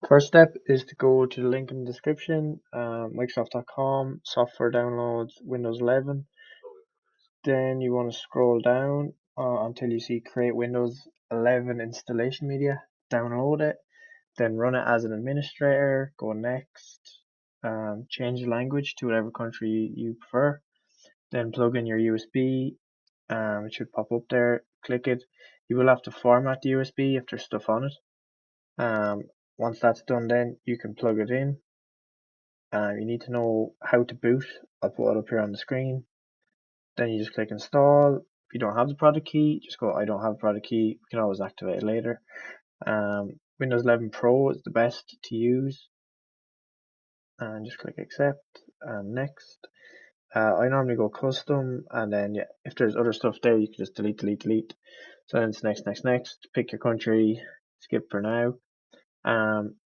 First step is to go to the link in the description, Microsoft.com, software downloads, Windows 11. Then you want to scroll down until you see create Windows 11 installation media, download it, then run it as an administrator, go next, change the language to whatever country you prefer, then plug in your USB, it should pop up there, click it. You will have to format the USB if there's stuff on it. Once that's done, then you can plug it in. You need to know how to boot. I'll put it up here on the screen. Then you just click install. If you don't have the product key, just go I don't have a product key. We can always activate it later. Windows 11 Pro is the best to use. And just click accept and next. I normally go custom, and then yeah, if there's other stuff there, you can just delete. So then it's next. Pick your country, skip for now.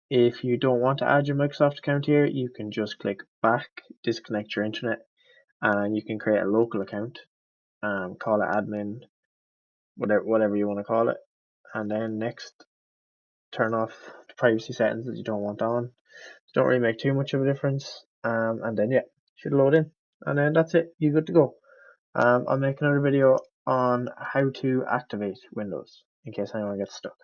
If you don't want to add your Microsoft account here, you can just click back, disconnect your internet, and you can create a local account. Call it admin, whatever you want to call it, and then next, turn off the privacy settings that you don't want on. Don't really make too much of a difference. And then yeah, should load in, and then that's it. You're good to go. I'll make another video on how to activate Windows in case anyone gets stuck.